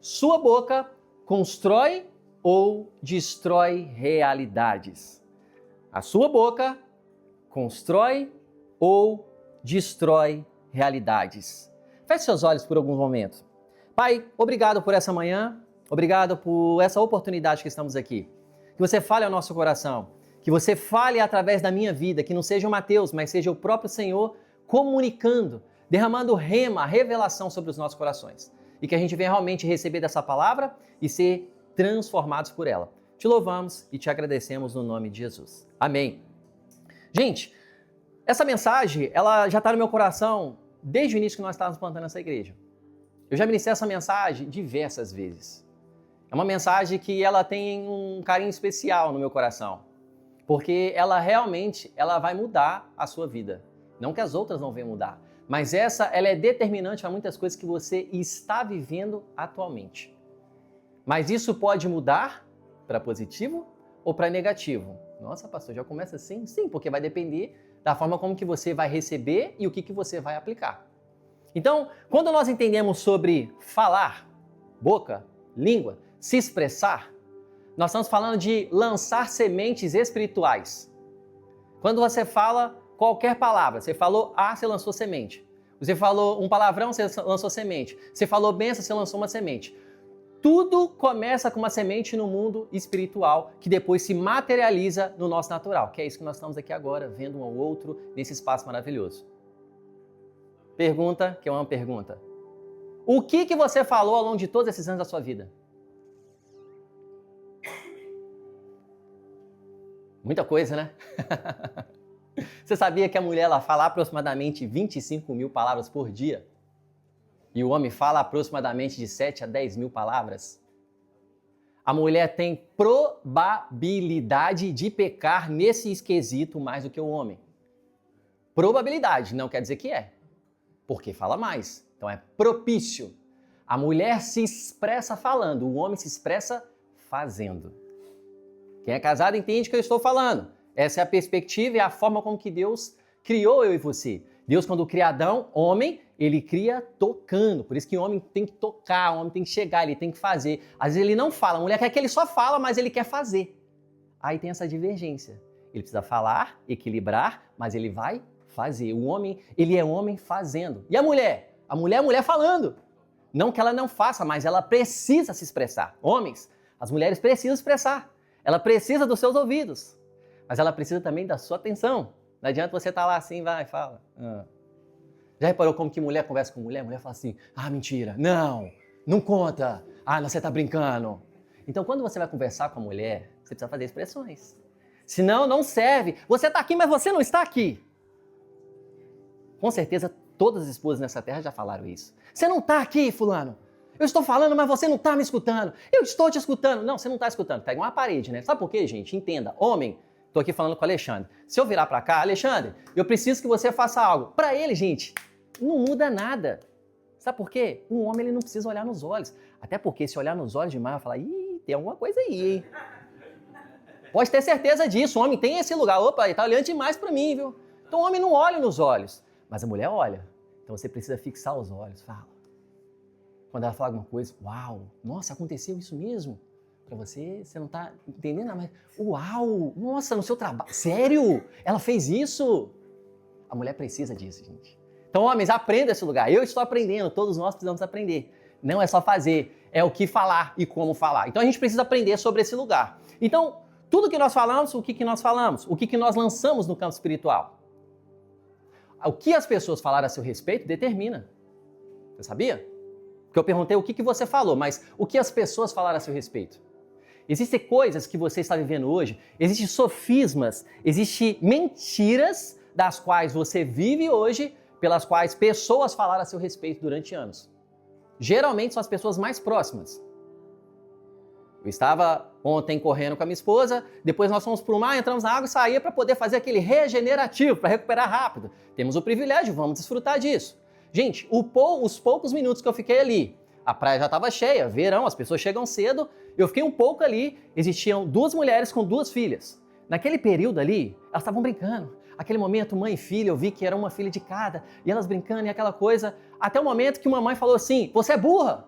Sua boca constrói ou destrói realidades? A sua boca constrói ou destrói realidades? Feche seus olhos por alguns momentos. Pai, obrigado por essa manhã, obrigado por essa oportunidade que estamos aqui. Que você fale ao nosso coração, que você fale através da minha vida, que não seja o Mateus, mas seja o próprio Senhor comunicando, derramando rema, revelação sobre os nossos corações. E que a gente venha realmente receber dessa palavra e ser transformados por ela. Te louvamos e te agradecemos no nome de Jesus. Amém. Gente, essa mensagem, ela já está no meu coração desde o início que nós estávamos plantando essa igreja. Eu já ministrei essa mensagem diversas vezes. É uma mensagem que ela tem um carinho especial no meu coração, porque ela realmente vai mudar a sua vida. Não que as outras não venham mudar, mas ela é determinante para muitas coisas que você está vivendo atualmente. Mas isso pode mudar para positivo ou para negativo? Nossa, pastor, já começa assim? Sim, porque vai depender da forma como que você vai receber e o que você vai aplicar. Então, quando nós entendemos sobre falar, boca, língua, se expressar, nós estamos falando de lançar sementes espirituais. Quando você fala qualquer palavra, você falou A, você lançou semente. Você falou um palavrão, você lançou semente. Você falou bênção, você lançou uma semente. Tudo começa com uma semente no mundo espiritual, que depois se materializa no nosso natural, que é isso que nós estamos aqui agora, vendo um ao outro nesse espaço maravilhoso. Pergunta, que é uma pergunta. O que você falou ao longo de todos esses anos da sua vida? Muita coisa, né? Você sabia que a mulher ela fala aproximadamente 25 mil palavras por dia? E o homem fala aproximadamente de 7 a 10 mil palavras? A mulher tem probabilidade de pecar nesse esquisito mais do que o homem. Probabilidade, não quer dizer que é. Porque fala mais. Então é propício. A mulher se expressa falando, o homem se expressa fazendo. Quem é casado entende o que eu estou falando. Essa é a perspectiva e a forma como que Deus criou eu e você. Deus, quando cria Adão, homem, ele cria tocando. Por isso que o homem tem que tocar, o homem tem que chegar, ele tem que fazer. Às vezes ele não fala, a mulher quer que ele só fala, mas ele quer fazer. Aí tem essa divergência. Ele precisa falar, equilibrar, mas ele vai fazer. O homem, ele é homem fazendo. E a mulher? A mulher é mulher falando. Não que ela não faça, mas ela precisa se expressar. Homens, as mulheres precisam expressar. Ela precisa dos seus ouvidos, mas ela precisa também da sua atenção. Não adianta você estar lá assim, vai, fala. Já reparou como que mulher conversa com mulher? Mulher fala assim, mentira, não conta. Não, você está brincando. Então, quando você vai conversar com a mulher, você precisa fazer expressões. Senão, não serve. Você está aqui, mas você não está aqui. Com certeza, todas as esposas nessa terra já falaram isso. Você não está aqui, fulano. Eu estou falando, mas você não está me escutando. Eu estou te escutando. Não, você não está escutando. Pega uma parede, né? Sabe por quê, gente? Entenda. Homem, estou aqui falando com o Alexandre. Se eu virar para cá, Alexandre, eu preciso que você faça algo. Para ele, gente, não muda nada. Sabe por quê? Um homem ele não precisa olhar nos olhos. Até porque se olhar nos olhos demais, vai falar, tem alguma coisa aí, hein? Pode ter certeza disso. O homem tem esse lugar. Opa, ele está olhando demais para mim, viu? Então o homem não olha nos olhos. Mas a mulher olha. Então você precisa fixar os olhos. Fala. Quando ela fala alguma coisa, uau, nossa, aconteceu isso mesmo? Para você não está entendendo, mas uau, nossa, no seu trabalho, sério? Ela fez isso? A mulher precisa disso, gente. Então, homens, aprenda esse lugar. Eu estou aprendendo, todos nós precisamos aprender. Não é só fazer, é o que falar e como falar. Então, a gente precisa aprender sobre esse lugar. Então, tudo que nós falamos, o que nós falamos? O que nós lançamos no campo espiritual? O que as pessoas falaram a seu respeito determina. Você sabia? Porque eu perguntei o que você falou, mas o que as pessoas falaram a seu respeito? Existem coisas que você está vivendo hoje, existem sofismas, existem mentiras das quais você vive hoje, pelas quais pessoas falaram a seu respeito durante anos. Geralmente são as pessoas mais próximas. Eu estava ontem correndo com a minha esposa, depois nós fomos para o mar, entramos na água e saía para poder fazer aquele regenerativo, para recuperar rápido. Temos o privilégio, vamos desfrutar disso. Gente, os poucos minutos que eu fiquei ali, a praia já estava cheia, verão, as pessoas chegam cedo, eu fiquei um pouco ali, existiam 2 mulheres com 2 filhas. Naquele período ali, elas estavam brincando. Aquele momento, mãe e filha, eu vi que era uma filha de cada, e elas brincando e aquela coisa, até o momento que uma mãe falou assim, você é burra.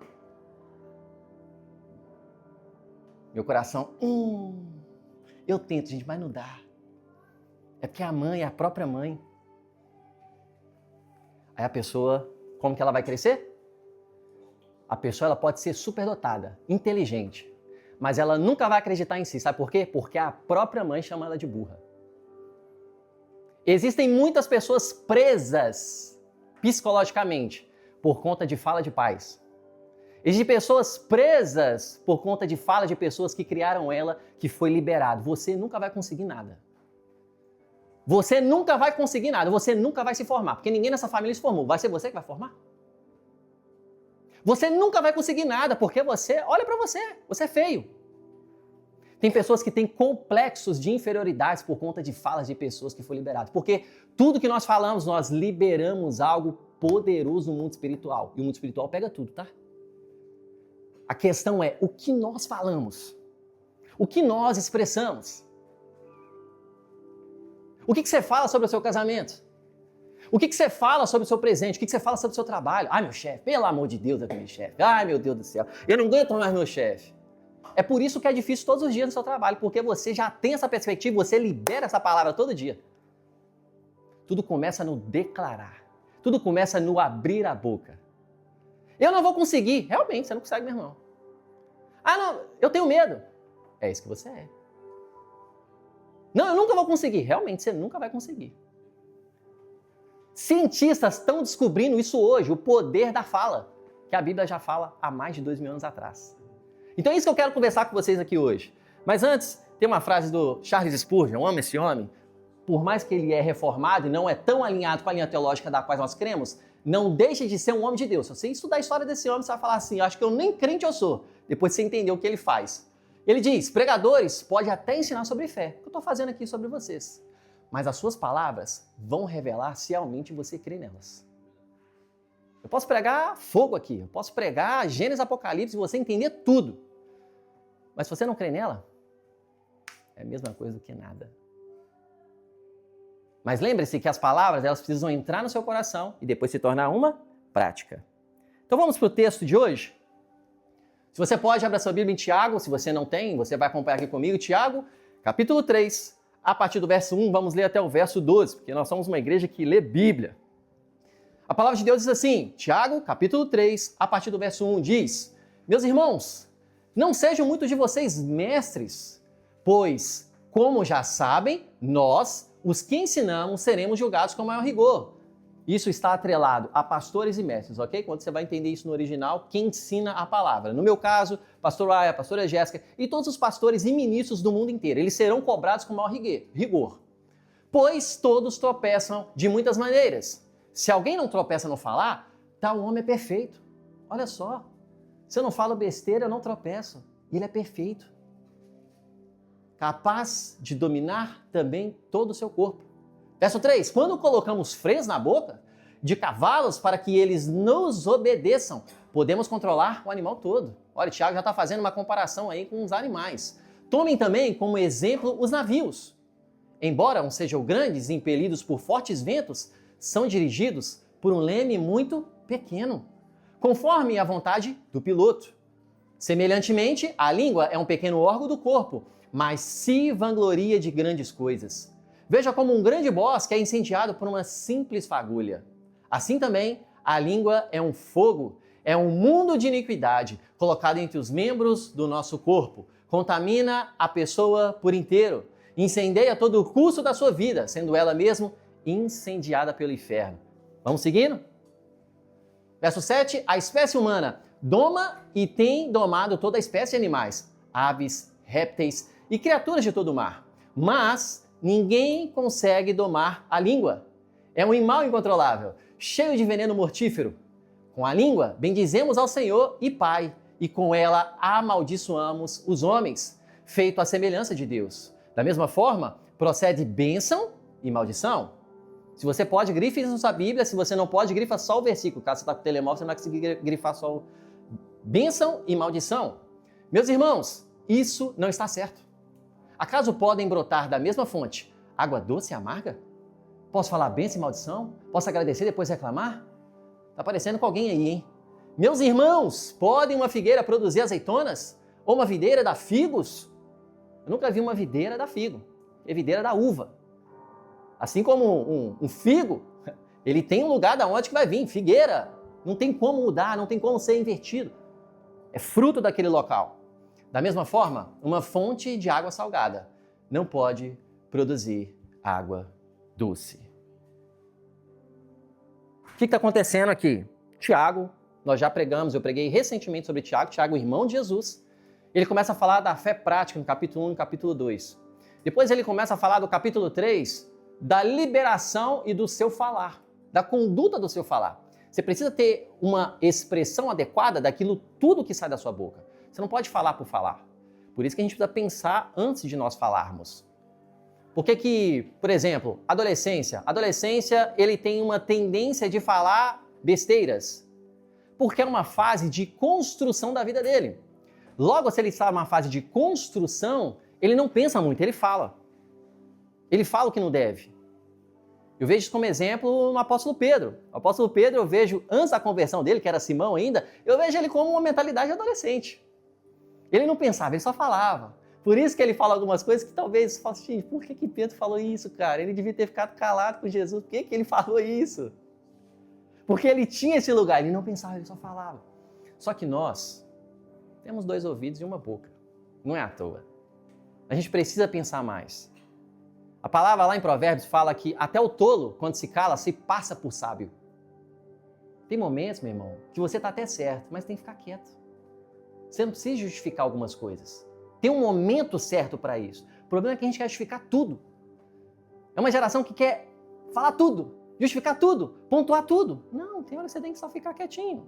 Meu coração, eu tento, gente, mas não dá. É porque a mãe é a própria mãe. Aí a pessoa, como que ela vai crescer? A pessoa ela pode ser superdotada, inteligente, mas ela nunca vai acreditar em si. Sabe por quê? Porque a própria mãe chama ela de burra. Existem muitas pessoas presas psicologicamente por conta de fala de pais. Existem pessoas presas por conta de fala de pessoas que criaram ela, que foi liberado. Você nunca vai conseguir nada. Você nunca vai conseguir nada. Você nunca vai se formar, porque ninguém nessa família se formou. Vai ser você que vai formar? Você nunca vai conseguir nada, porque olha pra você é feio. Tem pessoas que têm complexos de inferioridade por conta de falas de pessoas que foi liberado. Porque tudo que nós falamos, nós liberamos algo poderoso no mundo espiritual. E o mundo espiritual pega tudo, tá? A questão é o que nós falamos, o que nós expressamos. O que você fala sobre o seu casamento? O que você fala sobre o seu presente? O que você fala sobre o seu trabalho? Ai, meu chefe, pelo amor de Deus, é meu chefe. Ai, meu Deus do céu, eu não aguento mais meu chefe. É por isso que é difícil todos os dias no seu trabalho, porque você já tem essa perspectiva, você libera essa palavra todo dia. Tudo começa no declarar. Tudo começa no abrir a boca. Eu não vou conseguir. Realmente, você não consegue, meu irmão. Ah, não, eu tenho medo. É isso que você é. Não, eu nunca vou conseguir. Realmente, você nunca vai conseguir. Cientistas estão descobrindo isso hoje, o poder da fala, que a Bíblia já fala há mais de 2000 anos atrás. Então é isso que eu quero conversar com vocês aqui hoje. Mas antes, tem uma frase do Charles Spurgeon, eu amo esse homem, por mais que ele é reformado e não é tão alinhado com a linha teológica da qual nós cremos, não deixa de ser um homem de Deus. Se você estudar a história desse homem, você vai falar assim, acho que eu nem crente eu sou, depois você entender o que ele faz. Ele diz, pregadores podem até ensinar sobre fé, o que eu estou fazendo aqui sobre vocês. Mas as suas palavras vão revelar se realmente você crê nelas. Eu posso pregar fogo aqui, eu posso pregar Gênesis, Apocalipse e você entender tudo. Mas se você não crê nela, é a mesma coisa do que nada. Mas lembre-se que as palavras elas precisam entrar no seu coração e depois se tornar uma prática. Então vamos para o texto de hoje? Se você pode, abra sua Bíblia em Tiago, se você não tem, você vai acompanhar aqui comigo, Tiago, capítulo 3, a partir do verso 1, vamos ler até o verso 12, porque nós somos uma igreja que lê Bíblia. A palavra de Deus diz assim, Tiago, capítulo 3, a partir do verso 1, diz, meus irmãos, não sejam muitos de vocês mestres, pois, como já sabem, nós, os que ensinamos, seremos julgados com maior rigor. Isso está atrelado a pastores e mestres, ok? Quando você vai entender isso no original, quem ensina a palavra. No meu caso, pastor Aya, pastora Jéssica e todos os pastores e ministros do mundo inteiro. Eles serão cobrados com maior rigor. Pois todos tropeçam de muitas maneiras. Se alguém não tropeça no falar, tal homem é perfeito. Olha só, se eu não falo besteira, eu não tropeço. Ele é perfeito. Capaz de dominar também todo o seu corpo. Verso 3, quando colocamos freios na boca de cavalos para que eles nos obedeçam, podemos controlar o animal todo. Olha, o Tiago já está fazendo uma comparação aí com os animais. Tomem também como exemplo os navios. Embora uns sejam grandes e impelidos por fortes ventos, são dirigidos por um leme muito pequeno, conforme a vontade do piloto. Semelhantemente, a língua é um pequeno órgão do corpo, mas se vangloria de grandes coisas. Veja como um grande bosque é incendiado por uma simples fagulha. Assim também, a língua é um fogo, é um mundo de iniquidade colocado entre os membros do nosso corpo. Contamina a pessoa por inteiro, incendeia todo o curso da sua vida, sendo ela mesmo incendiada pelo inferno. Vamos seguindo? Verso 7, a espécie humana doma e tem domado toda a espécie de animais, aves, répteis e criaturas de todo o mar. Mas ninguém consegue domar a língua. É um animal incontrolável, cheio de veneno mortífero. Com a língua, bendizemos ao Senhor e Pai, e com ela amaldiçoamos os homens, feito à semelhança de Deus. Da mesma forma, procede bênção e maldição. Se você pode, grife isso na sua Bíblia. Se você não pode, grifa só o versículo. Caso você está com o telemóvel, você não vai conseguir grifar só o bênção e maldição. Meus irmãos, isso não está certo. Acaso podem brotar da mesma fonte água doce e amarga? Posso falar bênção e maldição? Posso agradecer e depois reclamar? Está parecendo com alguém aí, hein? Meus irmãos, podem uma figueira produzir azeitonas? Ou uma videira dá figos? Eu nunca vi uma videira dar figo. É videira da uva. Assim como um figo, ele tem um lugar da onde que vai vir. Figueira. Não tem como mudar, não tem como ser invertido. É fruto daquele local. Da mesma forma, uma fonte de água salgada não pode produzir água doce. O que está acontecendo aqui? Tiago, nós já pregamos, eu preguei recentemente sobre Tiago, Tiago, irmão de Jesus. Ele começa a falar da fé prática no capítulo 1 e no capítulo 2. Depois ele começa a falar do capítulo 3, da liberação e do seu falar, da conduta do seu falar. Você precisa ter uma expressão adequada daquilo tudo que sai da sua boca. Você não pode falar por falar. Por isso que a gente precisa pensar antes de nós falarmos. Por que, por exemplo, adolescência, ele tem uma tendência de falar besteiras, porque é uma fase de construção da vida dele. Logo, se ele está numa fase de construção, ele não pensa muito, ele fala. Ele fala o que não deve. Eu vejo isso como exemplo no apóstolo Pedro. O apóstolo Pedro, eu vejo, antes da conversão dele, que era Simão ainda, eu vejo ele como uma mentalidade de adolescente. Ele não pensava, ele só falava. Por isso que ele fala algumas coisas que talvez você fale assim, por que Pedro falou isso, cara? Ele devia ter ficado calado com Jesus. Por que ele falou isso? Porque ele tinha esse lugar, ele não pensava, ele só falava. Só que nós temos 2 ouvidos e uma boca. Não é à toa. A gente precisa pensar mais. A palavra lá em Provérbios fala que até o tolo, quando se cala, se passa por sábio. Tem momentos, meu irmão, que você está até certo, mas tem que ficar quieto. Você não precisa justificar algumas coisas. Tem um momento certo para isso. O problema é que a gente quer justificar tudo. É uma geração que quer falar tudo, justificar tudo, pontuar tudo. Não, tem hora que você tem que só ficar quietinho.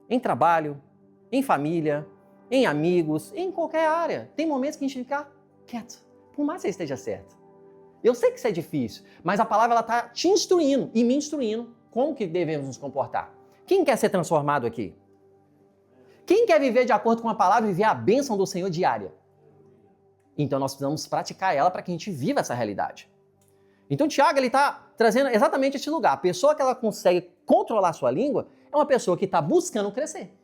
Em trabalho, em família, em amigos, em qualquer área. Tem momentos que a gente tem que ficar quieto. Por mais que você esteja certo. Eu sei que isso é difícil, mas a palavra está te instruindo e me instruindo como que devemos nos comportar. Quem quer ser transformado aqui? Quem quer viver de acordo com a palavra e viver a bênção do Senhor diária? Então nós precisamos praticar ela para que a gente viva essa realidade. Então Tiago está trazendo exatamente esse lugar. A pessoa que ela consegue controlar a sua língua é uma pessoa que está buscando crescer.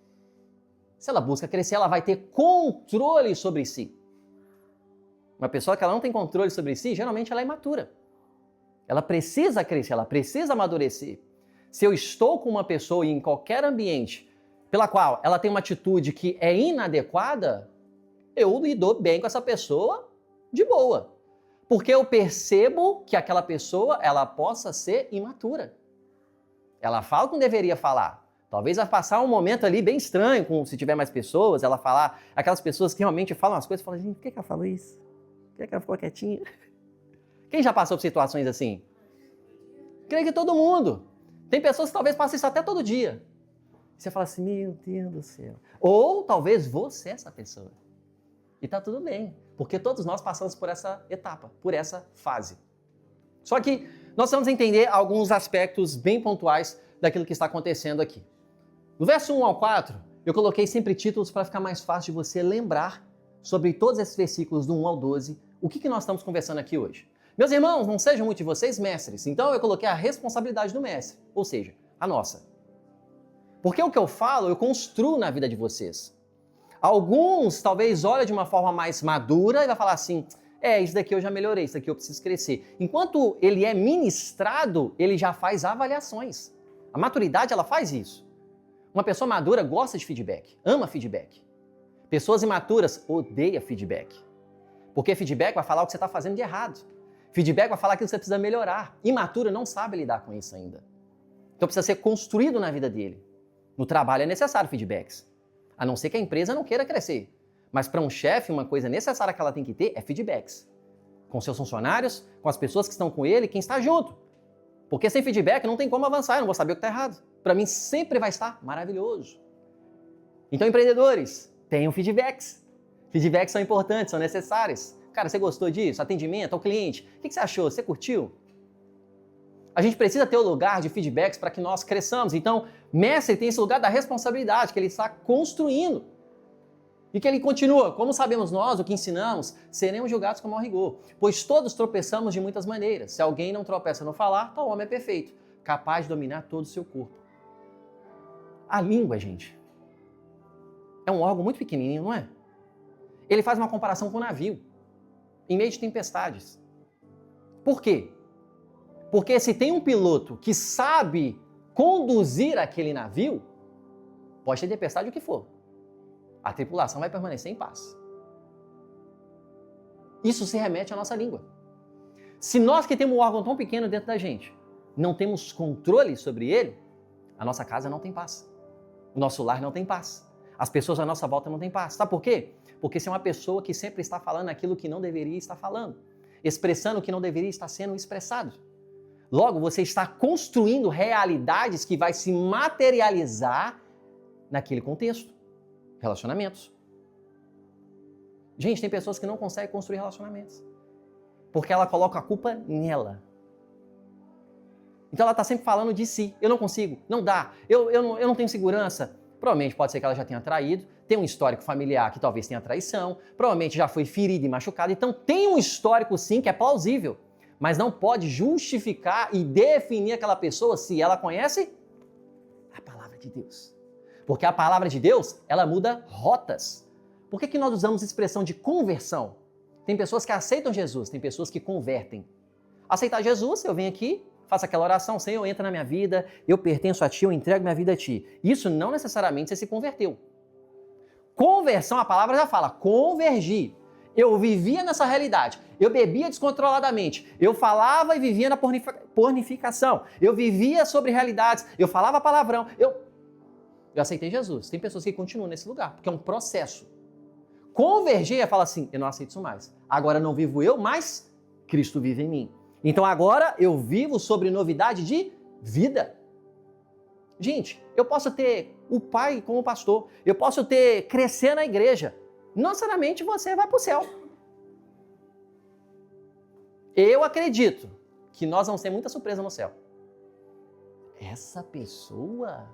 Se ela busca crescer, ela vai ter controle sobre si. Uma pessoa que ela não tem controle sobre si, geralmente ela é imatura. Ela precisa crescer, ela precisa amadurecer. Se eu estou com uma pessoa em qualquer ambiente pela qual ela tem uma atitude que é inadequada, eu lido bem com essa pessoa de boa. Porque eu percebo que aquela pessoa, ela possa ser imatura. Ela fala o que não deveria falar. Talvez vai passar um momento ali bem estranho, se tiver mais pessoas, ela falar, aquelas pessoas que realmente falam as coisas, falam, gente, por que ela falou isso? Por que ela ficou quietinha? Quem já passou por situações assim? Creio que todo mundo. Tem pessoas que talvez passem isso até todo dia. Você fala assim, meu Deus do céu. Ou talvez você é essa pessoa. E tá tudo bem, porque todos nós passamos por essa etapa, por essa fase. Só que nós vamos entender alguns aspectos bem pontuais daquilo que está acontecendo aqui. No verso 1 ao 4, eu coloquei sempre títulos para ficar mais fácil de você lembrar sobre todos esses versículos do 1 ao 12, o que nós estamos conversando aqui hoje. Meus irmãos, não sejam muitos de vocês mestres, então eu coloquei a responsabilidade do mestre, ou seja, a nossa. Porque o que eu falo, eu construo na vida de vocês. Alguns talvez olhem de uma forma mais madura e vai falar assim, isso daqui eu já melhorei, isso daqui eu preciso crescer. Enquanto ele é ministrado, ele já faz avaliações. A maturidade, ela faz isso. Uma pessoa madura gosta de feedback, ama feedback. Pessoas imaturas odeiam feedback. Porque feedback vai falar o que você está fazendo de errado. Feedback vai falar aquilo que você precisa melhorar. Imaturo não sabe lidar com isso ainda. Então precisa ser construído na vida dele. No trabalho é necessário feedbacks. A não ser que a empresa não queira crescer. Mas para um chefe, uma coisa necessária que ela tem que ter é feedbacks. Com seus funcionários, com as pessoas que estão com ele, quem está junto. Porque sem feedback não tem como avançar, eu não vou saber o que está errado. Para mim sempre vai estar maravilhoso. Então, empreendedores, tenham feedbacks. Feedbacks são importantes, são necessários. Cara, você gostou disso? Atendimento ao cliente? O que você achou? Você curtiu? A gente precisa ter o lugar de feedbacks para que nós cresçamos. Então, mestre tem esse lugar da responsabilidade que ele está construindo. E que ele continua, como sabemos nós, o que ensinamos, seremos julgados com maior rigor. Pois todos tropeçamos de muitas maneiras. Se alguém não tropeça no falar, tal homem é perfeito, capaz de dominar todo o seu corpo. A língua, gente. É um órgão muito pequenininho, não é? Ele faz uma comparação com o navio, em meio de tempestades. Por quê? Porque se tem um piloto que sabe conduzir aquele navio, pode ter tempestade o que for, a tripulação vai permanecer em paz. Isso se remete à nossa língua. Se nós que temos um órgão tão pequeno dentro da gente, não temos controle sobre ele, a nossa casa não tem paz. O nosso lar não tem paz. As pessoas à nossa volta não têm paz. Sabe por quê? Porque você é uma pessoa que sempre está falando aquilo que não deveria estar falando, expressando o que não deveria estar sendo expressado. Logo, você está construindo realidades que vai se materializar naquele contexto. Relacionamentos. Gente, tem pessoas que não conseguem construir relacionamentos, porque ela coloca a culpa nela. Então ela está sempre falando de si. Eu não consigo, não dá, eu não tenho segurança. Provavelmente pode ser que ela já tenha traído, tem um histórico familiar que talvez tenha traição, provavelmente já foi ferida e machucada, então tem um histórico sim que é plausível, mas não pode justificar e definir aquela pessoa se ela conhece a palavra de Deus. Porque a palavra de Deus, ela muda rotas. Por que nós usamos a expressão de conversão? Tem pessoas que aceitam Jesus, tem pessoas que convertem. Aceitar Jesus, eu venho aqui, faço aquela oração, Senhor, entra na minha vida, eu pertenço a Ti, eu entrego minha vida a Ti. Isso não necessariamente você se converteu. Conversão, a palavra já fala, convergir. Eu vivia nessa realidade, eu bebia descontroladamente, eu falava e vivia na pornificação, eu vivia sobre realidades, eu falava palavrão, eu aceitei Jesus. Tem pessoas que continuam nesse lugar, porque é um processo. Convergir é falar assim, eu não aceito isso mais. Agora não vivo eu, mas Cristo vive em mim. Então agora eu vivo sobre novidade de vida. Gente, eu posso ter o pai como pastor, eu posso crescer na igreja. Não necessariamente você vai para o céu. Eu acredito que nós vamos ter muita surpresa no céu. Essa pessoa,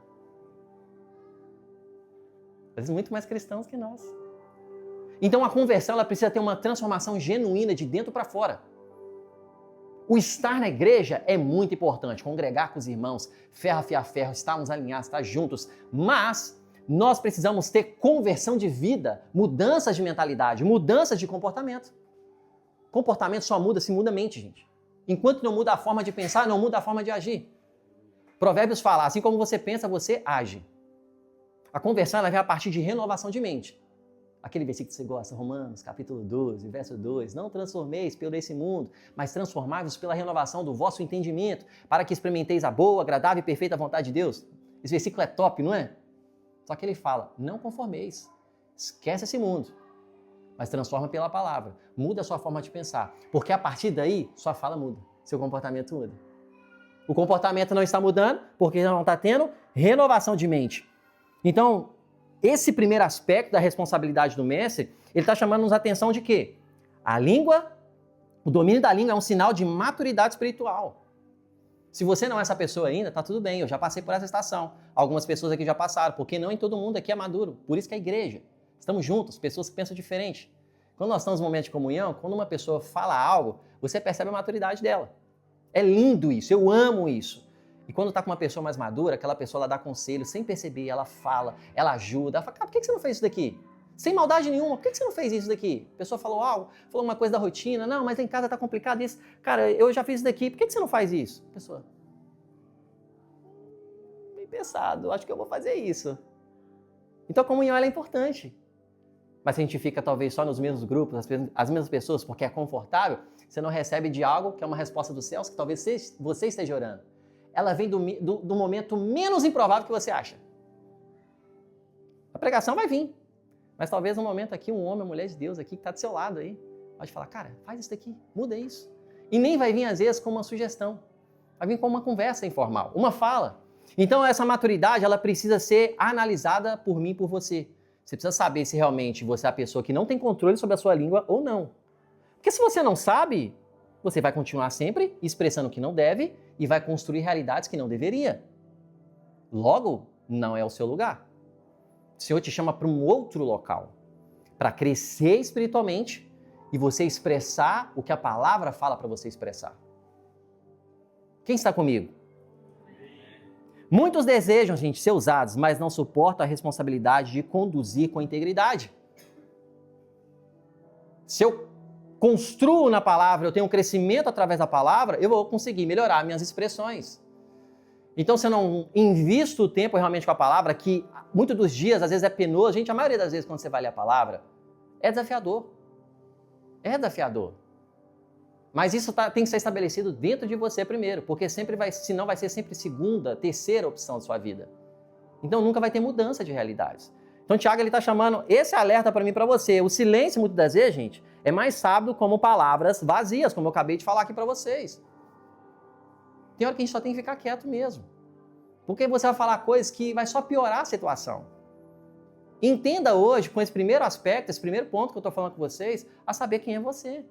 eles são muito mais cristãos que nós. Então a conversão ela precisa ter uma transformação genuína de dentro para fora. O estar na igreja é muito importante, congregar com os irmãos, ferro afia ferro, estarmos alinhados, estar juntos, mas nós precisamos ter conversão de vida, mudanças de mentalidade, mudanças de comportamento. Comportamento só muda se muda a mente, gente. Enquanto não muda a forma de pensar, não muda a forma de agir. Provérbios fala, assim como você pensa, você age. A conversão ela vem a partir de renovação de mente. Aquele versículo que você gosta, Romanos, capítulo 12, verso 2, não transformeis pelo esse mundo, mas transformai-vos pela renovação do vosso entendimento, para que experimenteis a boa, agradável e perfeita vontade de Deus. Esse versículo é top, não é? Só que ele fala, não conformeis, esquece esse mundo, mas transforma pela palavra, muda a sua forma de pensar, porque a partir daí, sua fala muda, seu comportamento muda. O comportamento não está mudando, porque não está tendo renovação de mente. Então, esse primeiro aspecto da responsabilidade do mestre, ele está chamando-nos a atenção de quê? A língua, o domínio da língua é um sinal de maturidade espiritual. Se você não é essa pessoa ainda, tá tudo bem, eu já passei por essa estação. Algumas pessoas aqui já passaram, porque não em todo mundo aqui é maduro. Por isso que é a igreja. Estamos juntos, pessoas que pensam diferente. Quando nós estamos no momento de comunhão, quando uma pessoa fala algo, você percebe a maturidade dela. É lindo isso, eu amo isso. E quando tá com uma pessoa mais madura, aquela pessoa ela dá conselho sem perceber, ela fala, ela ajuda, ela fala, cara, por que você não fez isso daqui? Sem maldade nenhuma, por que você não fez isso daqui? A pessoa falou algo, falou uma coisa da rotina, não, mas em casa tá complicado isso. Cara, eu já fiz isso daqui, por que você não faz isso? A pessoa, bem pensado, acho que eu vou fazer isso. Então a comunhão ela é importante. Mas se a gente fica talvez só nos mesmos grupos, as mesmas pessoas, porque é confortável, você não recebe de algo que é uma resposta dos céus, que talvez você esteja orando. Ela vem do momento menos improvável que você acha. A pregação vai vir. Mas talvez no momento aqui, um homem, uma mulher de Deus aqui que está do seu lado aí, pode falar, cara, faz isso daqui, muda isso. E nem vai vir às vezes com uma sugestão. Vai vir com uma conversa informal, uma fala. Então essa maturidade, ela precisa ser analisada por mim e por você. Você precisa saber se realmente você é a pessoa que não tem controle sobre a sua língua ou não. Porque se você não sabe, você vai continuar sempre expressando o que não deve e vai construir realidades que não deveria. Logo, não é o seu lugar. O Senhor te chama para um outro local, para crescer espiritualmente e você expressar o que a palavra fala para você expressar. Quem está comigo? Muitos desejam, gente, ser usados, mas não suportam a responsabilidade de conduzir com integridade. Se eu construo na palavra, eu tenho um crescimento através da palavra, eu vou conseguir melhorar minhas expressões. Então, se eu não invisto o tempo realmente com a palavra, que muitos dos dias, às vezes é penoso, gente, a maioria das vezes quando você vai ler a palavra, é desafiador. É desafiador. Mas isso tem que ser estabelecido dentro de você primeiro, porque senão vai ser sempre segunda, terceira opção de sua vida. Então nunca vai ter mudança de realidades. Então Tiago está chamando esse alerta para mim e para você. O silêncio, muitas das vezes, gente, é mais sábio como palavras vazias, como eu acabei de falar aqui para vocês. Tem hora que a gente só tem que ficar quieto mesmo. Porque você vai falar coisas que vai só piorar a situação. Entenda hoje, com esse primeiro aspecto, esse primeiro ponto que eu estou falando com vocês, a saber quem é você.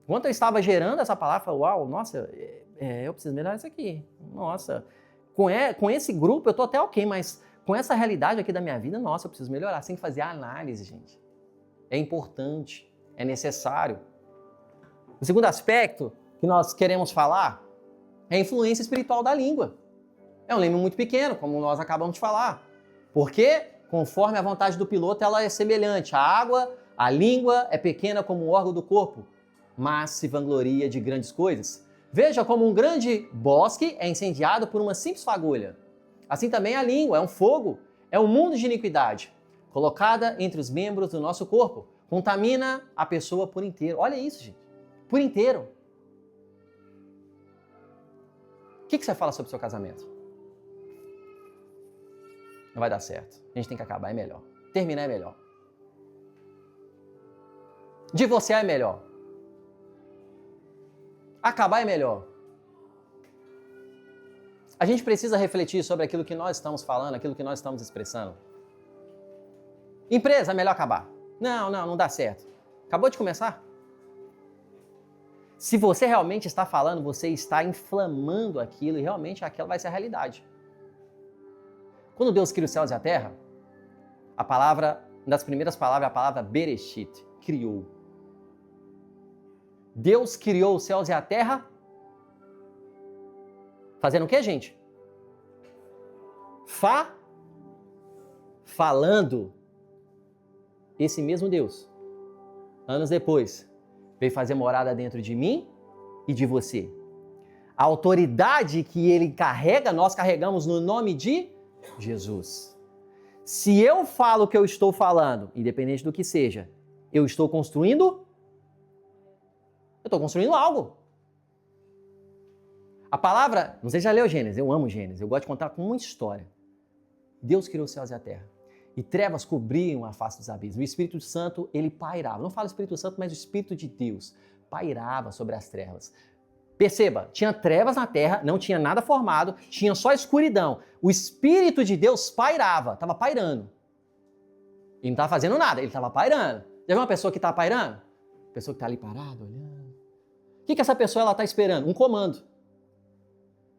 Enquanto eu estava gerando essa palavra, eu falei, uau, nossa, eu preciso melhorar isso aqui. Nossa, com esse grupo eu estou até ok, mas com essa realidade aqui da minha vida, nossa, eu preciso melhorar. Você tem que fazer a análise, gente. É importante, é necessário. O segundo aspecto que nós queremos falar é a influência espiritual da língua. É um leme muito pequeno, como nós acabamos de falar. Porque, conforme a vontade do piloto, ela é semelhante. A água, a língua é pequena como um órgão do corpo, mas se vangloria de grandes coisas. Veja como um grande bosque é incendiado por uma simples fagulha. Assim também a língua é um fogo, é um mundo de iniquidade, colocada entre os membros do nosso corpo. Contamina a pessoa por inteiro. Olha isso, gente. Por inteiro. O que você fala sobre o seu casamento? Não vai dar certo. A gente tem que acabar, é melhor. Terminar é melhor. Divorciar é melhor. Acabar é melhor. A gente precisa refletir sobre aquilo que nós estamos falando, aquilo que nós estamos expressando. Empresa, é melhor acabar. Não dá certo. Acabou de começar? Se você realmente está falando, você está inflamando aquilo e realmente aquela vai ser a realidade. Quando Deus cria os céus e a terra, a palavra, uma das primeiras palavras é a palavra Bereshit, criou. Deus criou os céus e a terra fazendo o quê, gente? Falando. Esse mesmo Deus, anos depois, veio fazer morada dentro de mim e de você. A autoridade que ele carrega, nós carregamos no nome de Jesus. Se eu falo o que eu estou falando, independente do que seja, eu estou construindo algo. A palavra, não sei se já leu Gênesis, eu amo Gênesis, eu gosto de contar com uma história. Deus criou os céus e a terra. E trevas cobriam a face dos abismos. O Espírito Santo, ele pairava. Não falo Espírito Santo, mas o Espírito de Deus pairava sobre as trevas. Perceba, tinha trevas na terra, não tinha nada formado, tinha só escuridão. O Espírito de Deus pairava, estava pairando. E não estava fazendo nada, ele estava pairando. Já viu uma pessoa que está pairando? Pessoa que está ali parada, olhando. O que essa pessoa está esperando? Um comando.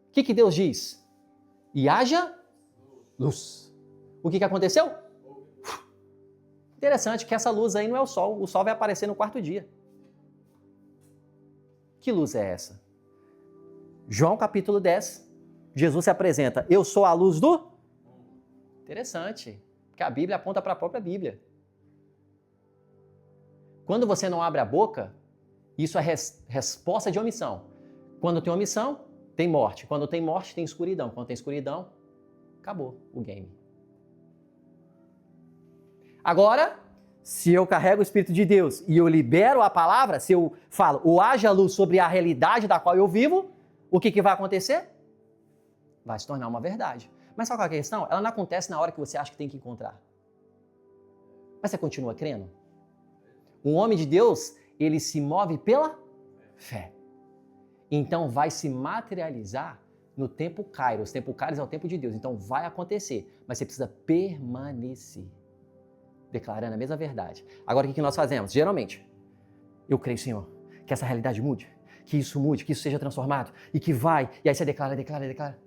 O que Deus diz? E haja luz. O que aconteceu? Interessante que essa luz aí não é o sol vai aparecer no quarto dia. Que luz é essa? João capítulo 10, Jesus se apresenta, eu sou a luz do... Interessante, porque a Bíblia aponta para a própria Bíblia. Quando você não abre a boca, isso é resposta de omissão. Quando tem omissão, tem morte. Quando tem morte, tem escuridão. Quando tem escuridão, acabou o game. Agora, se eu carrego o Espírito de Deus e eu libero a palavra, se eu falo, ou haja luz sobre a realidade da qual eu vivo, o que vai acontecer? Vai se tornar uma verdade. Mas sabe qual é a questão? Ela não acontece na hora que você acha que tem que encontrar. Mas você continua crendo? Um homem de Deus, ele se move pela fé. Então vai se materializar no tempo Kairos. O tempo Kairos é o tempo de Deus. Então vai acontecer. Mas você precisa permanecer. Declarando a mesma verdade. Agora o que nós fazemos? Geralmente, eu creio, Senhor, que essa realidade mude, que isso mude, que isso seja transformado, e que vai, e aí você declara.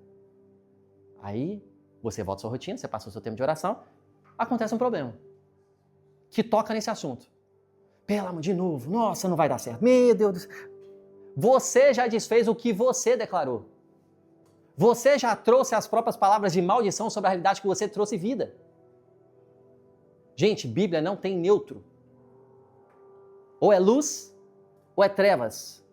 Aí, você volta à sua rotina, você passa o seu tempo de oração, acontece um problema, que toca nesse assunto. Pelo amor de novo, nossa, não vai dar certo, meu Deus do céu. Você já desfez o que você declarou. Você já trouxe as próprias palavras de maldição sobre a realidade que você trouxe vida. Gente, Bíblia não tem neutro. Ou é luz, ou é trevas.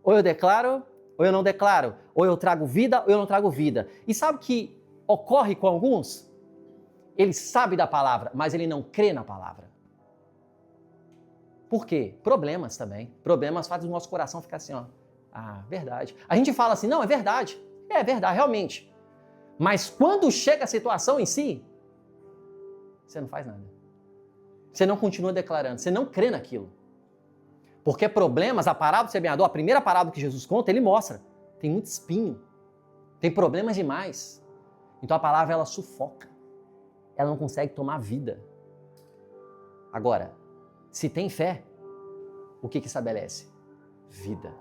Ou eu declaro, ou eu não declaro. Ou eu trago vida, ou eu não trago vida. E sabe o que ocorre com alguns? Ele sabe da palavra, mas ele não crê na palavra. Por quê? Problemas também. Problemas fazem o nosso coração ficar assim, ó. Ah, verdade. A gente fala assim, não, é verdade. É verdade, realmente. Mas quando chega a situação em si, você não faz nada. Você não continua declarando, você não crê naquilo. Porque problemas, a parábola do semeador, a primeira parábola que Jesus conta, ele mostra. Tem muito espinho. Tem problemas demais. Então a palavra, ela sufoca. Ela não consegue tomar vida. Agora, se tem fé, o que estabelece? Vida.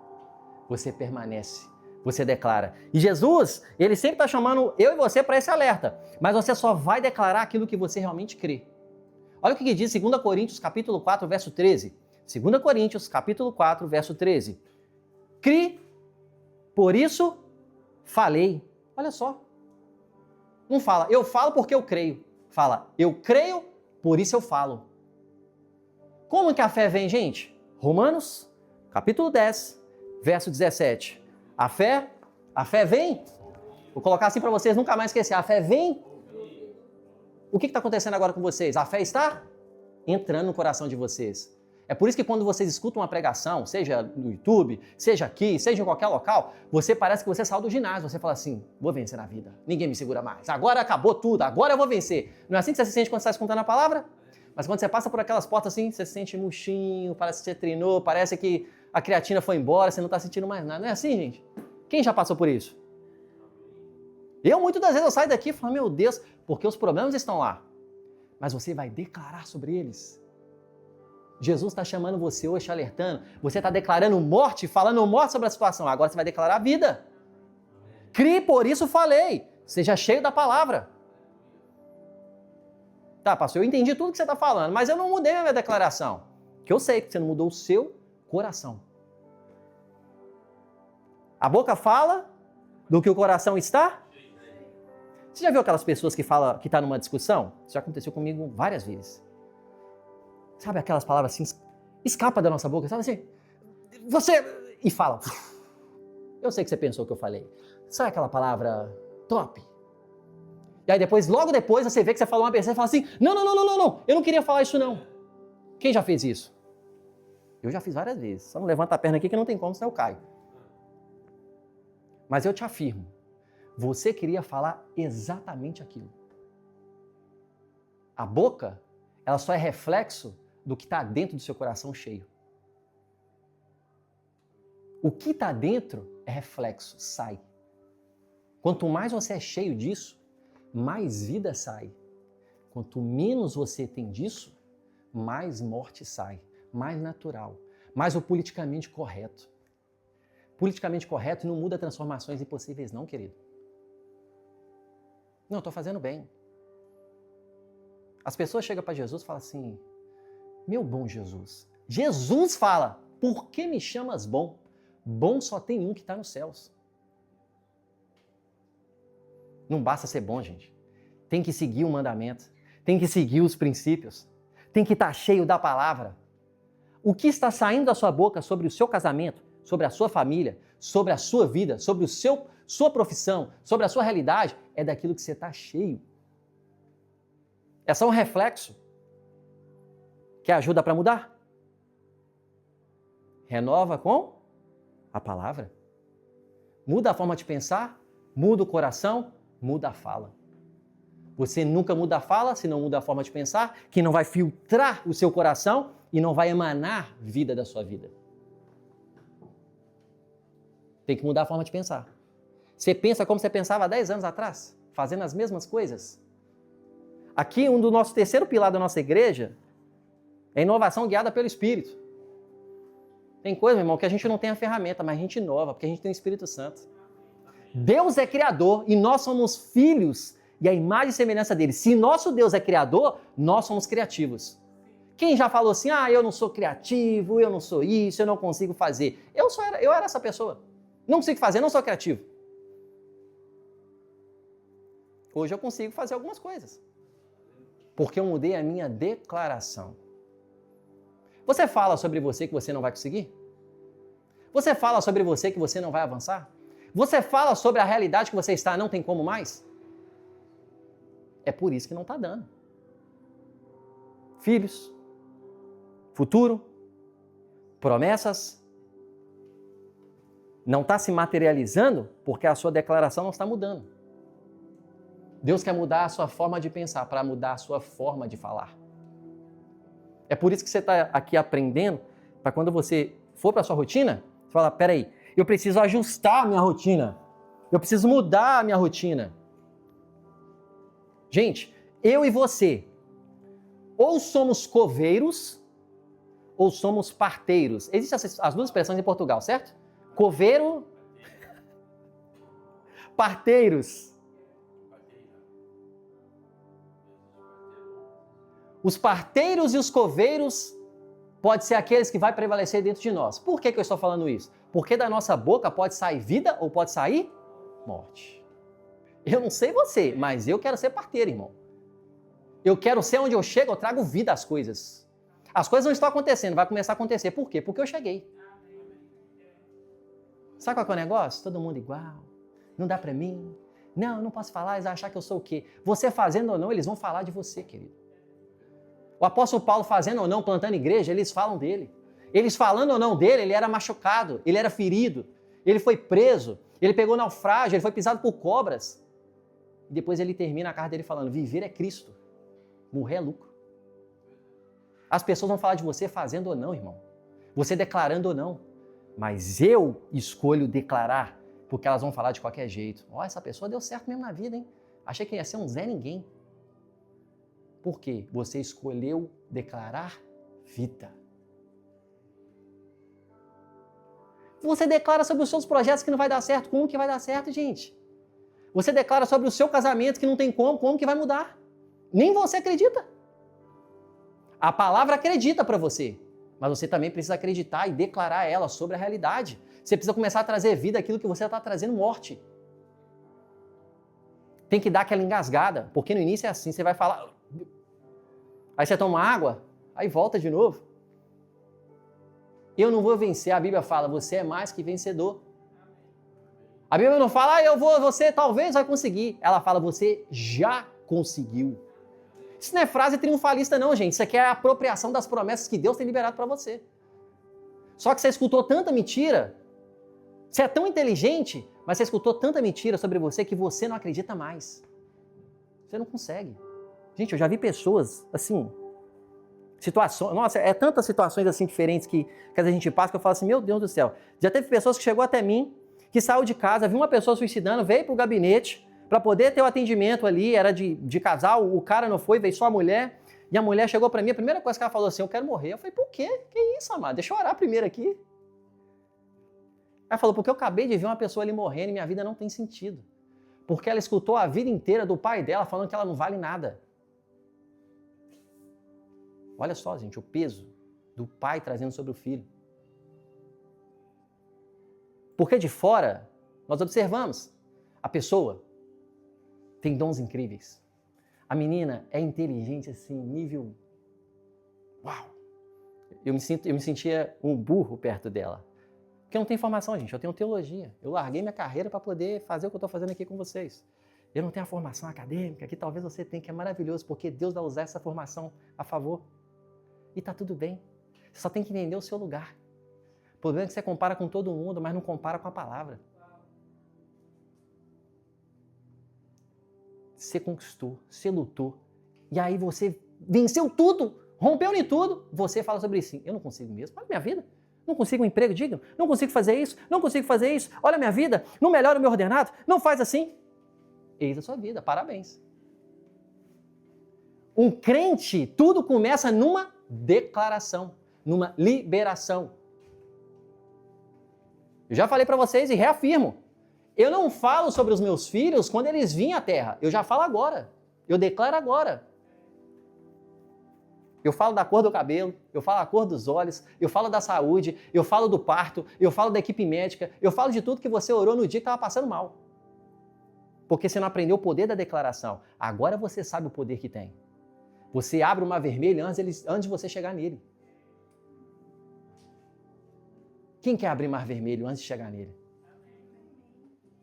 Você permanece. Você declara. E Jesus, ele sempre está chamando eu e você para esse alerta. Mas você só vai declarar aquilo que você realmente crê. Olha o que diz 2 Coríntios, capítulo 4, verso 13. 2 Coríntios, capítulo 4, verso 13. Cri, por isso falei. Olha só. Não fala, eu falo porque eu creio. Fala, eu creio, por isso eu falo. Como que a fé vem, gente? Romanos, capítulo 10, verso 17. A fé vem. Vou colocar assim para vocês nunca mais esquecer. A fé vem. O que está acontecendo agora com vocês? A fé está entrando no coração de vocês. É por isso que quando vocês escutam uma pregação, seja no YouTube, seja aqui, seja em qualquer local, você parece que você saiu do ginásio. Você fala assim, vou vencer na vida. Ninguém me segura mais. Agora acabou tudo. Agora eu vou vencer. Não é assim que você se sente quando você está escutando a palavra? Mas quando você passa por aquelas portas assim, você se sente murchinho, parece que você treinou, parece que a creatina foi embora, você não está sentindo mais nada. Não é assim, gente? Quem já passou por isso? Eu, muitas das vezes, eu saio daqui e falo, meu Deus, porque os problemas estão lá. Mas você vai declarar sobre eles. Jesus está chamando você hoje, te alertando. Você está declarando morte, falando morte sobre a situação. Agora você vai declarar vida. Crie, por isso falei. Seja cheio da palavra. Tá, pastor, eu entendi tudo que você está falando, mas eu não mudei a minha declaração. Que eu sei que você não mudou o seu coração. A boca fala do que o coração está. Você já viu aquelas pessoas que falam que está numa discussão? Isso já aconteceu comigo várias vezes. Sabe aquelas palavras assim, escapa da nossa boca, sabe assim? Você... E fala. Eu sei que você pensou o que eu falei. Sabe aquela palavra top? E aí depois, logo depois, você vê que você falou uma besteira e fala assim, não, eu não queria falar isso não. Quem já fez isso? Eu já fiz várias vezes. Só não levanta a perna aqui que não tem como, senão eu caio. Mas eu te afirmo, você queria falar exatamente aquilo. A boca, ela só é reflexo do que está dentro do seu coração cheio. O que está dentro é reflexo, sai. Quanto mais você é cheio disso, mais vida sai. Quanto menos você tem disso, mais morte sai, mais natural, mais o politicamente correto. Politicamente correto não muda transformações impossíveis não, querido. Não, estou fazendo bem. As pessoas chegam para Jesus e falam assim, meu bom Jesus. Jesus fala, por que me chamas bom? Bom só tem um que está nos céus. Não basta ser bom, gente. Tem que seguir o mandamento. Tem que seguir os princípios. Tem que estar cheio da palavra. O que está saindo da sua boca sobre o seu casamento, sobre a sua família, sobre a sua vida, sobre sua profissão, sobre a sua realidade, é daquilo que você está cheio. É só um reflexo que ajuda para mudar. Renova com a palavra. Muda a forma de pensar, muda o coração, muda a fala. Você nunca muda a fala se não muda a forma de pensar, que não vai filtrar o seu coração e não vai emanar vida da sua vida. Tem que mudar a forma de pensar. Você pensa como você pensava há 10 anos atrás, fazendo as mesmas coisas. Aqui, um do nosso terceiro pilar da nossa igreja é inovação guiada pelo Espírito. Tem coisa, meu irmão, que a gente não tem a ferramenta, mas a gente inova, porque a gente tem o Espírito Santo. Deus é criador e nós somos filhos e a imagem e semelhança dele. Se nosso Deus é criador, nós somos criativos. Quem já falou assim, eu não sou criativo, eu não sou isso, eu não consigo fazer. Eu era essa pessoa. Não consigo fazer, não sou criativo. Hoje eu consigo fazer algumas coisas. Porque eu mudei a minha declaração. Você fala sobre você que você não vai conseguir? Você fala sobre você que você não vai avançar? Você fala sobre a realidade que você está, não tem como mais? É por isso que não está dando. Filhos, futuro, promessas, não está se materializando porque a sua declaração não está mudando. Deus quer mudar a sua forma de pensar para mudar a sua forma de falar. É por isso que você está aqui aprendendo, para quando você for para a sua rotina, você fala, peraí, eu preciso ajustar a minha rotina. Eu preciso mudar a minha rotina. Gente, eu e você, ou somos coveiros, ou somos parteiros. Existem as duas expressões em Portugal, certo? Coveiro, parteiros. Os parteiros e os coveiros podem ser aqueles que vão prevalecer dentro de nós. Por que eu estou falando isso? Porque da nossa boca pode sair vida ou pode sair morte. Eu não sei você, mas eu quero ser parteiro, irmão. Eu quero ser onde eu chego, eu trago vida às coisas. As coisas não estão acontecendo, vai começar a acontecer. Por quê? Porque eu cheguei. Sabe qual é o negócio? Todo mundo igual. Não dá pra mim. Não, eu não posso falar, eles vão achar que eu sou o quê? Você fazendo ou não, eles vão falar de você, querido. O apóstolo Paulo fazendo ou não, plantando igreja, eles falam dele. Eles falando ou não dele, ele era machucado, ele era ferido, ele foi preso, ele pegou naufrágio, ele foi pisado por cobras. E depois ele termina a carta dele falando, viver é Cristo, morrer é lucro. As pessoas vão falar de você fazendo ou não, irmão. Você declarando ou não. Mas eu escolho declarar, porque elas vão falar de qualquer jeito. Ó, essa pessoa deu certo mesmo na vida, hein? Achei que ia ser um Zé Ninguém. Por quê? Você escolheu declarar vida. Você declara sobre os seus projetos que não vai dar certo. Como que vai dar certo, gente? Você declara sobre o seu casamento que não tem como que vai mudar? Nem você acredita. A palavra acredita para você, mas você também precisa acreditar e declarar ela sobre a realidade. Você precisa começar a trazer vida àquilo que você está trazendo morte. Tem que dar aquela engasgada, porque no início é assim, você vai falar... Aí você toma água, aí volta de novo. Eu não vou vencer, a Bíblia fala, você é mais que vencedor. A Bíblia não fala, você talvez vai conseguir. Ela fala, você já conseguiu. Isso não é frase triunfalista não, gente. Isso aqui é a apropriação das promessas que Deus tem liberado para você. Só que você escutou tanta mentira, você é tão inteligente, mas você escutou tanta mentira sobre você que você não acredita mais. Você não consegue. Gente, eu já vi pessoas, assim, situações, nossa, é tantas situações assim diferentes que a gente passa que eu falo assim, meu Deus do céu. Já teve pessoas que chegou até mim, que saiu de casa, viu uma pessoa suicidando, veio para o gabinete para poder ter o atendimento ali, era de casal, o cara não foi, veio só a mulher, e a mulher chegou para mim, a primeira coisa que ela falou assim, eu quero morrer. Eu falei, por quê? Que isso, amado? Deixa eu orar primeiro aqui. Ela falou, porque eu acabei de ver uma pessoa ali morrendo e minha vida não tem sentido. Porque ela escutou a vida inteira do pai dela falando que ela não vale nada. Olha só, gente, o peso do pai trazendo sobre o filho. Porque de fora, nós observamos, a pessoa tem dons incríveis. A menina é inteligente, assim, nível... Uau! Eu me sentia um burro perto dela. Porque eu não tenho formação, gente, eu tenho teologia. Eu larguei minha carreira para poder fazer o que eu estou fazendo aqui com vocês. Eu não tenho a formação acadêmica, que talvez você tenha, que é maravilhoso, porque Deus vai usar essa formação a favor. E tá tudo bem. Você só tem que entender o seu lugar. O problema é que você compara com todo mundo, mas não compara com a palavra. Você conquistou, você lutou. E aí você venceu tudo, rompeu em tudo. Você fala sobre isso. Eu não consigo mesmo. Olha a minha vida. Não consigo um emprego digno. Não consigo fazer isso. Não consigo fazer isso. Olha a minha vida. Não melhora o meu ordenado. Não faz assim. Eis a sua vida. Parabéns. Um crente, tudo começa numa declaração, numa liberação. Eu já falei para vocês e reafirmo. Eu não falo sobre os meus filhos quando eles vêm à terra. Eu já falo agora. Eu declaro agora. Eu falo da cor do cabelo, eu falo da cor dos olhos, eu falo da saúde, eu falo do parto, eu falo da equipe médica, eu falo de tudo que você orou no dia que estava passando mal. Porque você não aprendeu o poder da declaração. Agora você sabe o poder que tem. Você abre o mar vermelho antes de você chegar nele. Quem quer abrir mar vermelho antes de chegar nele?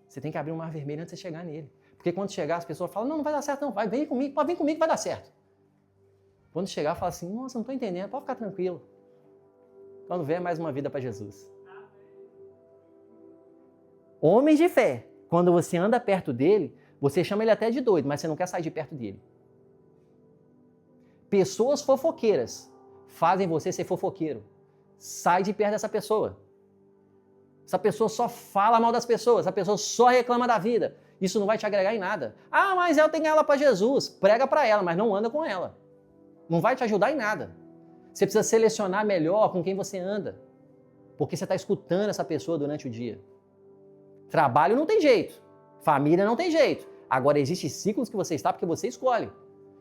Você tem que abrir o mar vermelho antes de você chegar nele. Porque quando chegar, as pessoas falam, não vai dar certo não, vem comigo, pode vir comigo que vai dar certo. Quando chegar, fala assim, nossa, não estou entendendo, pode ficar tranquilo. Quando vier, mais uma vida para Jesus. Homens de fé, quando você anda perto dele, você chama ele até de doido, mas você não quer sair de perto dele. Pessoas fofoqueiras fazem você ser fofoqueiro. Sai de perto dessa pessoa. Essa pessoa só fala mal das pessoas, essa pessoa só reclama da vida. Isso não vai te agregar em nada. Ah, mas eu tenho ela para Jesus. Prega para ela, mas não anda com ela. Não vai te ajudar em nada. Você precisa selecionar melhor com quem você anda. Porque você está escutando essa pessoa durante o dia. Trabalho não tem jeito. Família não tem jeito. Agora, existem ciclos que você está porque você escolhe.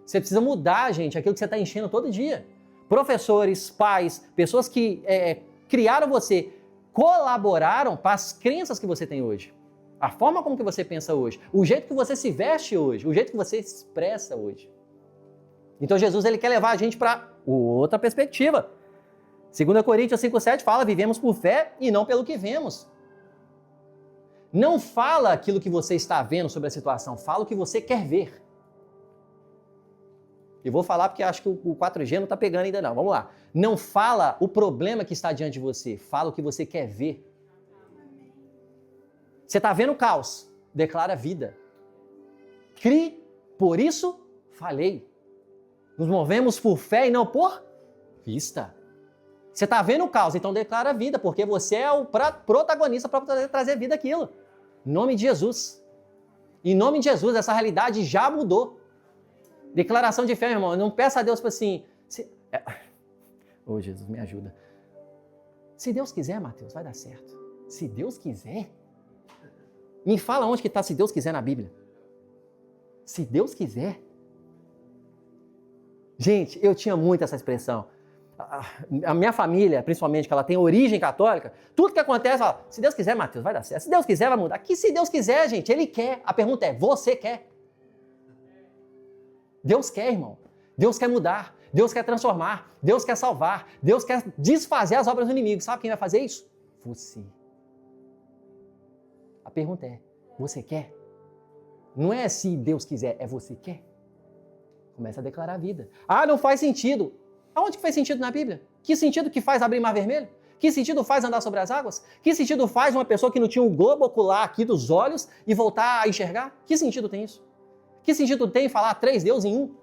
Você precisa mudar, gente, aquilo que você está enchendo todo dia. Professores, pais, pessoas que criaram você, colaboraram para as crenças que você tem hoje. A forma como que você pensa hoje. O jeito que você se veste hoje. O jeito que você se expressa hoje. Então, Jesus ele quer levar a gente para outra perspectiva. 2 Coríntios 5,7 fala, vivemos por fé e não pelo que vemos. Não fala aquilo que você está vendo sobre a situação, fala o que você quer ver. Eu vou falar porque acho que o 4G não está pegando ainda não. Vamos lá. Não fala o problema que está diante de você, fala o que você quer ver. Você está vendo o caos, declara vida. Crie, por isso falei. Nos movemos por fé e não por vista. Você está vendo o caos, então declara vida, porque você é o protagonista para poder trazer vida àquilo. Em nome de Jesus. Em nome de Jesus, essa realidade já mudou. Declaração de fé, meu irmão. Não peça a Deus para assim... Jesus, me ajuda. Se Deus quiser, Mateus, vai dar certo. Se Deus quiser... Me fala onde que está se Deus quiser na Bíblia. Se Deus quiser... Gente, eu tinha muito essa expressão. A minha família, principalmente, que ela tem origem católica, tudo que acontece, fala, se Deus quiser, Mateus, vai dar certo. Se Deus quiser, vai mudar. Que se Deus quiser, gente, Ele quer. A pergunta é, você quer? Deus quer, irmão. Deus quer mudar. Deus quer transformar. Deus quer salvar. Deus quer desfazer as obras do inimigo. Sabe quem vai fazer isso? Você. A pergunta é, você quer? Não é se Deus quiser, é você quer? Começa a declarar a vida. Ah, não faz sentido. Aonde que faz sentido na Bíblia? Que sentido que faz abrir mar vermelho? Que sentido faz andar sobre as águas? Que sentido faz uma pessoa que não tinha um globo ocular aqui dos olhos e voltar a enxergar? Que sentido tem isso? Que sentido tem falar 3 deuses em um?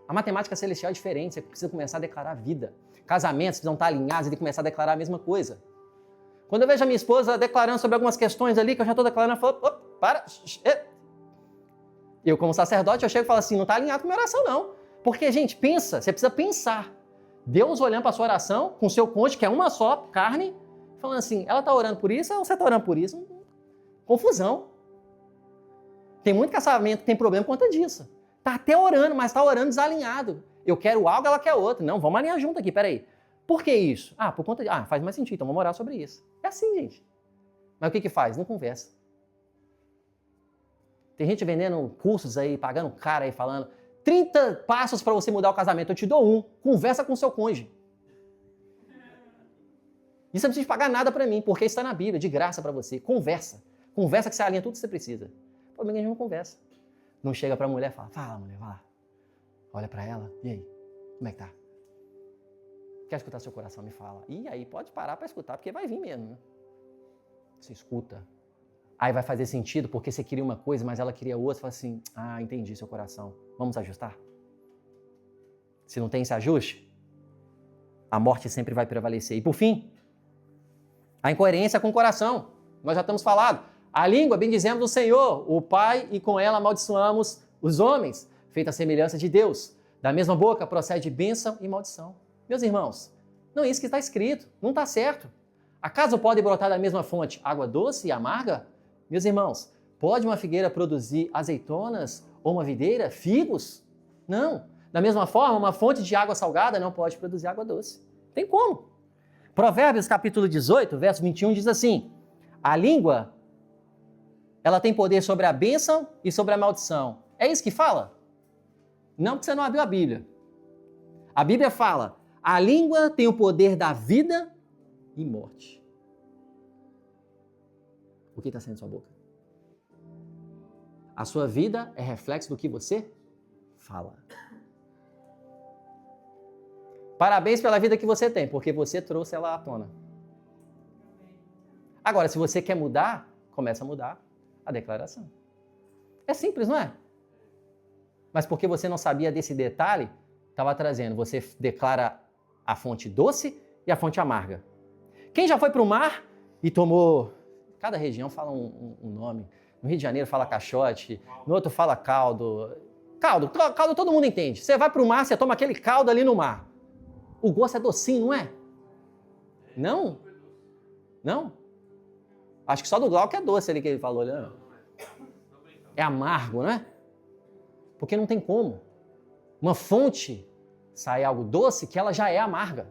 A matemática celestial é diferente, você precisa começar a declarar vida. Casamentos precisam estar alinhados e começar a declarar a mesma coisa. Quando eu vejo a minha esposa declarando sobre algumas questões ali, que eu já estou declarando, eu falo, para. Eu, como sacerdote, eu chego e falo assim, não está alinhado com a minha oração, não. Porque, gente, pensa, você precisa pensar. Deus olhando para a sua oração, com o seu cônjuge, que é uma só carne, falando assim, ela está orando por isso ou você está orando por isso? Confusão. Tem muito casamento que tem problema por conta disso. Está até orando, mas está orando desalinhado. Eu quero algo, ela quer outro. Não, vamos alinhar junto aqui, peraí. Por que isso? Por conta de... faz mais sentido, então vamos orar sobre isso. É assim, gente. Mas o que faz? Não conversa. Tem gente vendendo cursos aí, pagando cara aí, falando 30 passos para você mudar o casamento. Eu te dou um. Conversa com o seu cônjuge. Isso não precisa pagar nada para mim, porque está na Bíblia, de graça para você. Conversa. Conversa que você alinha tudo que você precisa. O problema é que a gente não conversa. Não chega para a mulher e fala, fala mulher, vai lá. Olha para ela, e aí? Como é que tá? Quer escutar seu coração? Me fala. E aí, pode parar para escutar, porque vai vir mesmo. Né? Você escuta. Aí vai fazer sentido, porque você queria uma coisa, mas ela queria outra. Você fala assim, entendi seu coração. Vamos ajustar? Se não tem esse ajuste, a morte sempre vai prevalecer. E por fim, a incoerência com o coração. Nós já estamos falando. A língua, bendizemos do Senhor, o Pai, e com ela amaldiçoamos os homens, feita a semelhança de Deus. Da mesma boca procede bênção e maldição. Meus irmãos, não é isso que está escrito, não está certo. Acaso pode brotar da mesma fonte água doce e amarga? Meus irmãos, pode uma figueira produzir azeitonas ou uma videira figos? Não. Da mesma forma, uma fonte de água salgada não pode produzir água doce. Tem como? Provérbios capítulo 18, verso 21 diz assim, a língua ela tem poder sobre a bênção e sobre a maldição. É isso que fala? Não, porque você não abriu a Bíblia. A Bíblia fala, a língua tem o poder da vida e morte. O que está saindo da sua boca? A sua vida é reflexo do que você fala. Parabéns pela vida que você tem, porque você trouxe ela à tona. Agora, se você quer mudar, começa a mudar a declaração. É simples, não é? Mas porque você não sabia desse detalhe, estava trazendo, você declara a fonte doce e a fonte amarga. Quem já foi para o mar e tomou... Cada região fala um nome. No Rio de Janeiro fala caixote, no outro fala caldo. Caldo todo mundo entende. Você vai para o mar, você toma aquele caldo ali no mar. O gosto é docinho, não é? Não? Não? Acho que só do Glauco é doce ali que ele falou. Não? É amargo, não é? Porque não tem como. Uma fonte sai algo doce que ela já é amarga.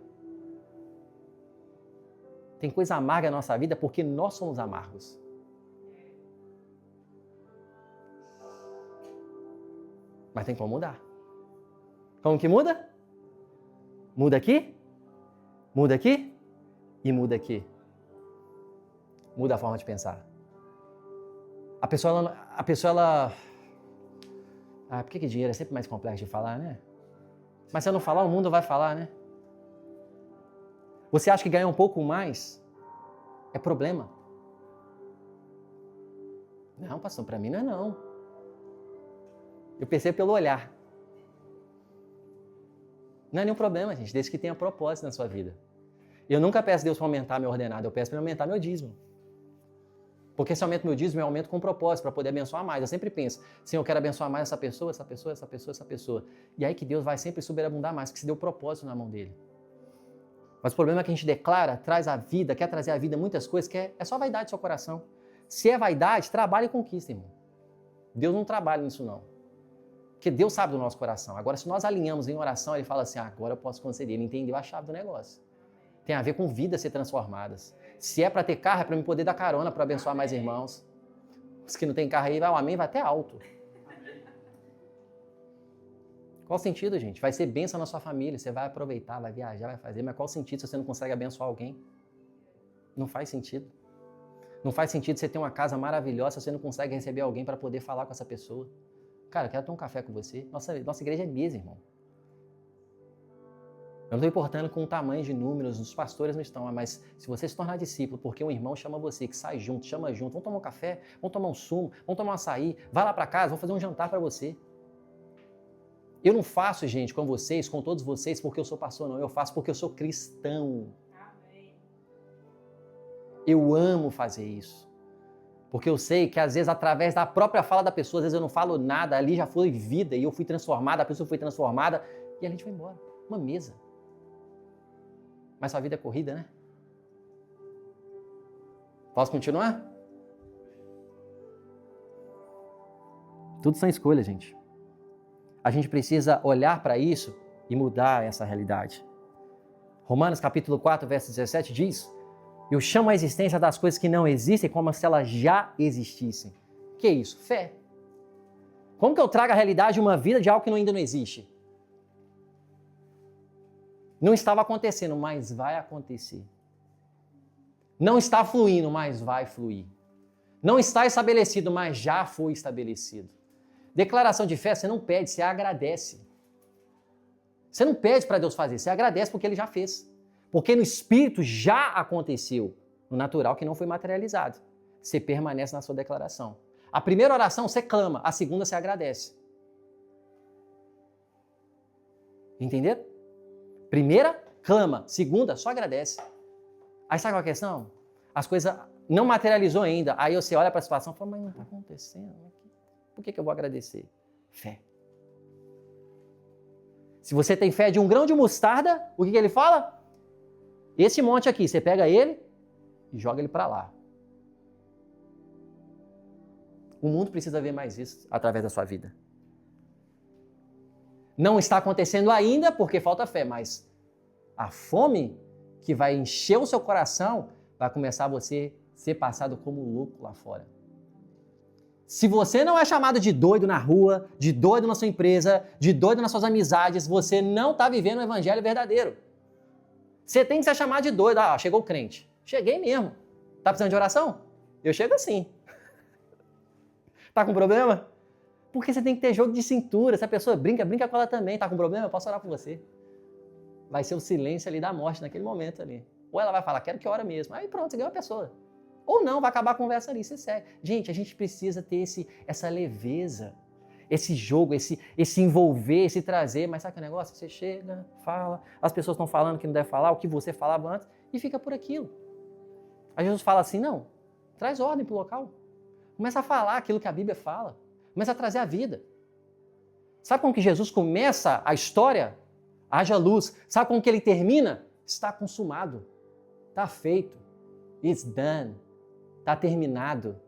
Tem coisa amarga na nossa vida porque nós somos amargos. Mas tem como mudar. Como que muda? Muda aqui e muda aqui. Muda a forma de pensar. A pessoa, por que dinheiro é sempre mais complexo de falar, né? Mas se eu não falar, o mundo vai falar, né? Você acha que ganhar um pouco mais é problema? Não, pastor, para mim não é não. Eu percebo pelo olhar. Não é nenhum problema, gente, desde que tenha propósito na sua vida. Eu nunca peço a Deus para aumentar meu ordenado, eu peço para ele aumentar meu dízimo. Porque se eu aumento meu dízimo, eu aumento com propósito, para poder abençoar mais. Eu sempre penso, Senhor, eu quero abençoar mais essa pessoa. E aí que Deus vai sempre superabundar mais, porque se deu propósito na mão dele. Mas o problema é que a gente declara, traz a vida, quer trazer à vida muitas coisas, que é só vaidade do seu coração. Se é vaidade, trabalha e conquista, irmão. Deus não trabalha nisso, não. Porque Deus sabe do nosso coração. Agora, se nós alinhamos em oração, ele fala assim, agora eu posso conceder. Ele entendeu a chave do negócio. Tem a ver com vidas ser transformadas. Se é para ter carro, é para eu poder dar carona, para abençoar mais irmãos. Os que não tem carro aí, o amém vai até alto. Qual o sentido, gente? Vai ser bênção na sua família, você vai aproveitar, vai viajar, vai fazer, mas qual o sentido se você não consegue abençoar alguém? Não faz sentido. Não faz sentido você ter uma casa maravilhosa se você não consegue receber alguém para poder falar com essa pessoa. Cara, eu quero tomar um café com você. Nossa igreja é mesa, irmão. Eu não estou importando com o tamanho de números, os pastores não estão, mas se você se tornar discípulo, porque um irmão chama você, que sai junto, chama junto, vamos tomar um café, vamos tomar um sumo, vamos tomar um açaí, vai lá para casa, vamos fazer um jantar para você. Eu não faço, gente, com vocês, com todos vocês, porque eu sou pastor, não. Eu faço porque eu sou cristão. Amém. Eu amo fazer isso. Porque eu sei que, às vezes, através da própria fala da pessoa, às vezes eu não falo nada, ali já foi vida e eu fui transformada, a pessoa foi transformada e a gente foi embora. Uma mesa. Mas sua vida é corrida, né? Posso continuar? Tudo são escolhas, gente. A gente precisa olhar para isso e mudar essa realidade. Romanos capítulo 4, verso 17 diz: eu chamo a existência das coisas que não existem como se elas já existissem. O que é isso? Fé. Como que eu trago a realidade de uma vida de algo que ainda não existe? Não estava acontecendo, mas vai acontecer. Não está fluindo, mas vai fluir. Não está estabelecido, mas já foi estabelecido. Declaração de fé, você não pede, você agradece. Você não pede para Deus fazer, você agradece porque Ele já fez. Porque no Espírito já aconteceu, no natural que não foi materializado. Você permanece na sua declaração. A primeira oração você clama, a segunda você agradece. Entenderam? Primeira, clama. Segunda, só agradece. Aí sabe qual é a questão? As coisas não materializou ainda. Aí você olha para a situação e fala, mas não está acontecendo. Por que eu vou agradecer? Fé. Se você tem fé de um grão de mostarda, o que ele fala? Esse monte aqui, você pega ele e joga ele para lá. O mundo precisa ver mais isso através da sua vida. Não está acontecendo ainda porque falta fé, mas a fome que vai encher o seu coração vai começar a você ser passado como louco lá fora. Se você não é chamado de doido na rua, de doido na sua empresa, de doido nas suas amizades, você não está vivendo o evangelho verdadeiro. Você tem que ser chamado de doido. Ah, chegou o crente. Cheguei mesmo. Tá precisando de oração? Eu chego assim. Tá com problema? Porque você tem que ter jogo de cintura. Se a pessoa brinca com ela também. Tá com problema? Eu posso orar por você. Vai ser o silêncio ali da morte naquele momento ali. Ou ela vai falar, quero que ore mesmo. Aí pronto, você ganhou a pessoa. Ou não, vai acabar a conversa ali, você segue. Gente, a gente precisa ter essa leveza, esse jogo, esse envolver, esse trazer. Mas sabe que negócio? Você chega, fala, as pessoas estão falando que não deve falar, o que você falava antes, e fica por aquilo. Aí Jesus fala assim, não, traz ordem para o local. Começa a falar aquilo que a Bíblia fala. Começa a trazer a vida. Sabe como que Jesus começa a história? Haja luz. Sabe como que ele termina? Está consumado. Está feito. It's done. Está terminado.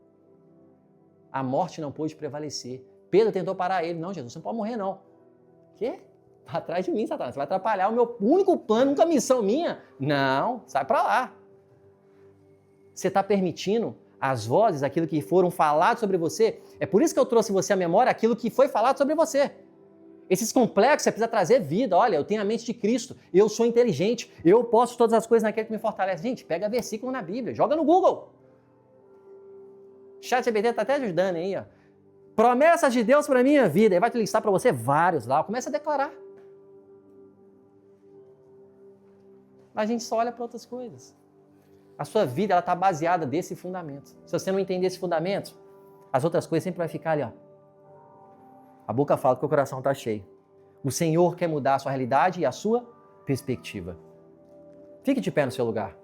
A morte não pôde prevalecer. Pedro tentou parar ele. Não, Jesus, você não pode morrer, não. O quê? Tá atrás de mim, Satanás. Você vai atrapalhar o meu único plano, única missão minha? Não, sai para lá. Você está permitindo as vozes, aquilo que foram falados sobre você? É por isso que eu trouxe você à memória aquilo que foi falado sobre você. Esses complexos, você precisa trazer vida. Olha, eu tenho a mente de Cristo, eu sou inteligente, eu posso todas as coisas naquele que me fortalece. Gente, pega versículo na Bíblia, joga no Google. ChatGPT está até ajudando aí, ó. Promessas de Deus para a minha vida. Ele vai te listar para você vários lá. Começa a declarar. A gente só olha para outras coisas. A sua vida está baseada nesse fundamento. Se você não entender esse fundamento, as outras coisas sempre vai ficar ali, ó. A boca fala que o coração está cheio. O Senhor quer mudar a sua realidade e a sua perspectiva. Fique de pé no seu lugar.